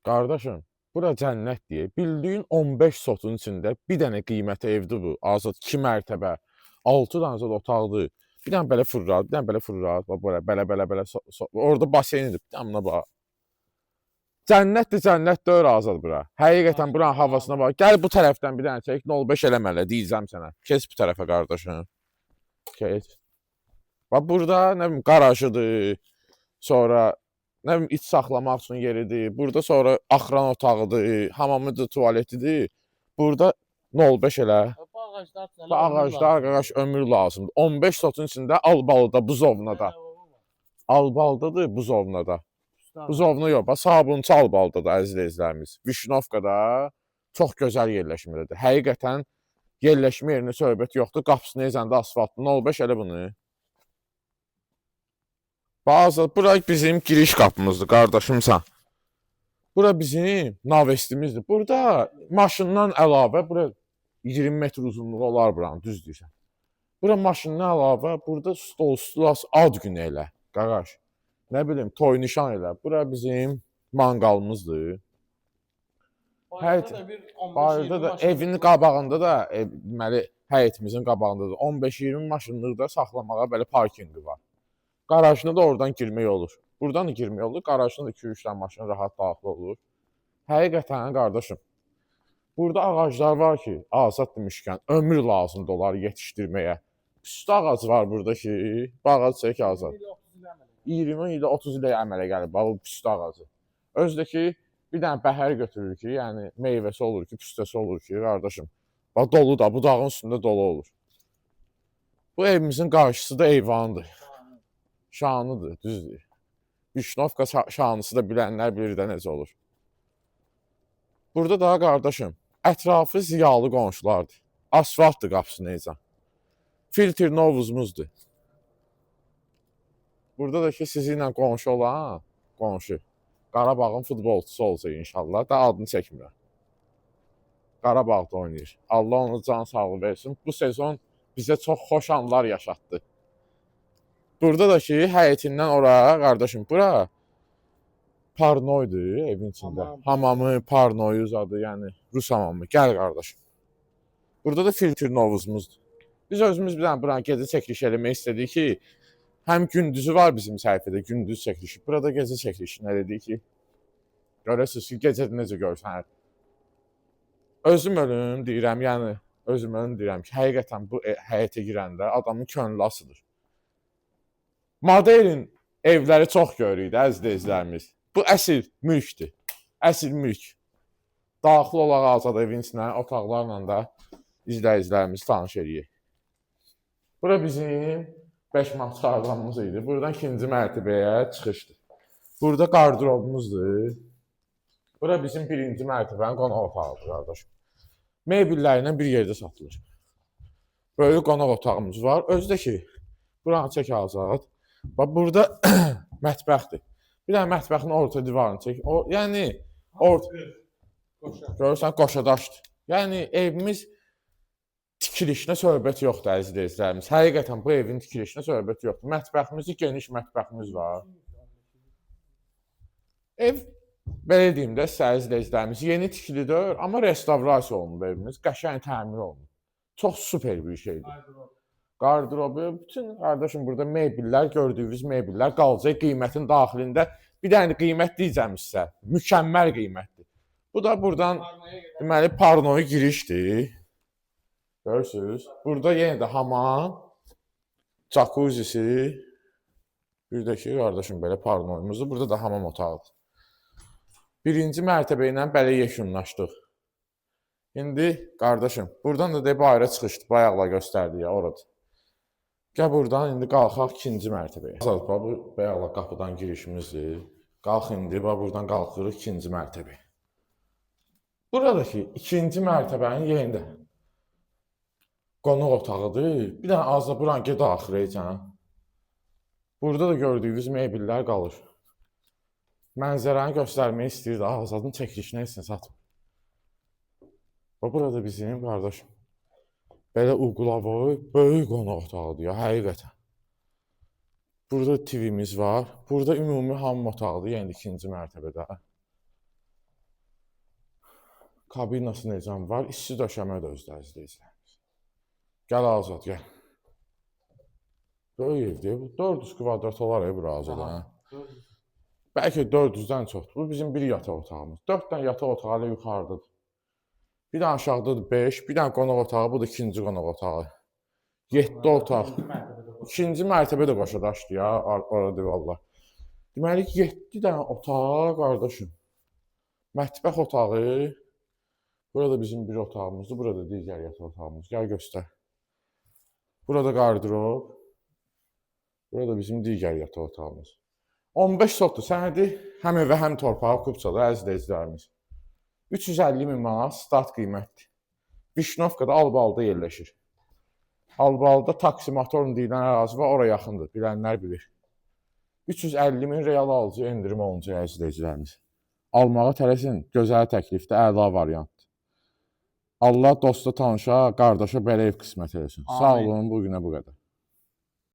Qardaşım, bura cənnətdir. Bildiyin 15 sotun içində bir dənə qiymətli evdir bu. Azad 2 mərtəbə, 6 dənə zad otaqdır. Bir dənə belə fırlat, bir dənə belə fırlat. Bax belə belə orada baseynidir. Bir dənə buna bax. Cənnətdir, cənnət deyil Azad bura. Həqiqətən buranın havasına bax. Gəl bu tərəfdən bir dənə çək. 05 eləmələ deyəcəm sənə. Keç bu tərəfə qardaşım. Keç. Bax burada nə bilim qarajıdır. Sonra nə bilim iç saxlamaq üçün yeridir. Burada sonra axıran otağıdır, hamamıdır, tualetidir. Burada 05 elə. Bu ağaclar qardaş ömür lazımdır. 15 sotun içində Albalıda, Buzovnada. Albalıdadır, Buzovnada. Buzovna yox, bax Sabunçu Albalıdadır əziz izləyicilərimiz. Vişnovkada çox gözəl yerləşməlidir. Həqiqətən yerləşmə yerinə söhbət yoxdur. Qapısını ezəndə asfaltlı 05 elə bunu. Bazı, bura bizim giriş qapımızdır, qardaşımsan. Bura bizim navestimizdir. Burada maşından əlavə, bura 20 metr uzunluğu olar buranın, düz deyirsən. Bura maşından əlavə, burada stol, stulas, ad günü elə, qardaş. Nə bilim, toy nişan elə. Bura bizim manqalımızdır. Bayırda da, evin qabağında da, deməli, həyətimizin qabağında da 15-20 maşınlıq da saxlamağa belə parkingi var. Qarajına da oradan girmək olur. Buradan da girmək olur. Qarajına da 2-3 dənə maşın rahat daxil olur. Həqiqətən qardaşım, burada ağaclar var ki, azad demişkən, ömür lazımdır onları yetişdirməyə. Üstü ağac var burada ki, bu ağac çək azad. 20 ilə 30 ilə əmələ gəlib, bu üstü ağacı. Özdə ki, bir dənə bəhər götürür ki, yəni meyvəsi olur ki, püstəsi olur ki, qardaşım. Bax, dolu da, bu dağın üstündə dolu olur. Bu evimizin qarşısı da eyvandır. Şanıdır, düzdür. Vişnovka şanısı da bilənlər bilir də necə olur. Burada da qardaşım, ətrafı ziyalı qonşulardır. Asfaltdır qapısı necə. Filtr novuzumuzdur. Burada da ki, sizinlə qonşu olan, qonşu, Qarabağın futbolçusu olsa inşallah, da adını çəkmirəm. Qarabağda oynayır. Allah onu can sağlığı versin. Bu sezon bizə çox xoş anlar yaşatdı. Burada da ki, həyətindən ora, qardaşım, bura parnoydur evin içində. Hamamı, parnoyu zadı, yəni Rus hamamı. Gəl qardaşım. Burada da filtr novuzumuzdur. Biz özümüz bir dənə buranı gecə çəkiliş eləmək istədik ki, həm gündüzü var bizim səhifədə, gündüz çəkilişi. Burada gecə çəkilişi nə dedik ki, görəsiniz ki, gecədə necə görsənər. Özüm ölüm deyirəm, yəni özüm ölüm deyirəm ki, həqiqətən bu həyətə girəndə adamın könlü asılır. Modelin evləri çox görürük də, əziz izləyicilərimiz. Bu əsl mülkdür. Əsl mülk. Daxil olaq azad evin içinə, otaqlarla da izləyicilərimiz tanış edirik. Bura bizim 5 manat çıxardığımız idi. Buradan 2-ci mərtəbəyə çıxışdır. Burada qardırobumuzdur. Bura bizim 1-ci mərtəbənin qonaq otağıdır, qardaşım. Mebellərlə bir yerdə satılır. Böyük qonaq otağımız var. Özdə ki, buranı çək azad. Bax, burada mətbəxdir. Bir dənə mətbəxin orta divarını çək. Yəni, görürsən, qoşadaşdır. Yəni, evimiz tikilişinə söhbət yoxdur, əziz izləyicilərimiz. Həqiqətən bu evin tikilişinə söhbət yoxdur. Mətbəximiz, geniş mətbəximiz var. Ev, belə deyim də, əziz izləyicilərimiz, yeni tikilidir, amma restavrasiya olunub evimiz. Qəşəng təmir olunub. Çox super bir şeydir. Qardırobu, bütün qardaşım burada mebellər, gördüyünüz mebellər qalacaq qiymətin daxilində. Bir dənə qiymət deyəcəm sizə, mükəmməl qiymətdir. Bu da buradan, deməli, parnoyu girişdir. Görürsünüz. Burada yenə də hamam, jacuzzi, bir də ki, qardaşım, belə parnoyumuzdur. Burada da hamam otağıdır. 1-ci mərtəbə ilə belə yekunlaşdıq. İndi, qardaşım, buradan da bayıra çıxışdı, bayaqla göstərdi ya, orada. Gəl buradan, indi qalxaq 2-ci mərtəbəyə. Bu, bayaqla qapıdan girişimizdir. Qalx indi, buradan qalxırıq 2-ci mərtəbəyə. Buradakı 2-ci mərtəbənin yerində qonaq otağıdır. Bir dənə azda buranı ged axırı ecən. Burada da gördüyünüz mebellər qalır. Mənzərəni göstərmək istəyirdi, Azadın çəkilişinə heç nə satmır. Burada bizim, qardaşım, belə uqlavoy, böyük qonaq otağıdır ya, həqiqətən. Burada TV'miz var. Burada ümumi hamam otağıdır, yəni 2-ci mərtəbədə. Kabinası necə var? İsti döşəmə də özdə izləyicilərimiz. Gəl Azad, gəl. Böyük evdir. Bu 400 kvadrat olar bura Azad. Bəlkə 400-dən çoxdur. Bu bizim bir yataq otağımız. 4 dənə yataq otağı ilə yuxarıdadır. Bir dənə aşağıdadır 5, bir dənə qonaq otağı, bu da ikinci qonaq otağı. 7 otaq. İkinci mərtəbə də başa daşdı ya, orada valla. Deməli 7 dənə otaq qardaşım. Mətbəx otağı. Burada bizim bir otağımızdır, burada digər yataq otağımız. Gəl göstər. Burada qardırob. Burada bizim digər yataq otağımız. 15 sotdur. Sənədi həm evə, həm torpağa Kupçada əziz izləyicilərimiz. 350 min manat start qiymətdir. Vişnovkada Albalıda yerləşir. Albalıda taksimatorun deyilən ərazi var, oraya yaxındır. Bilənlər bilir. 350 min real alıcı endirim olunca əziz izləyicilərimiz. Almağa tələsin, gözəl təklifdə əla variant. Allah dosta, tanışa, qardaşa belə ev qismət eləsin. Sağ olun, bu günə bu qədər.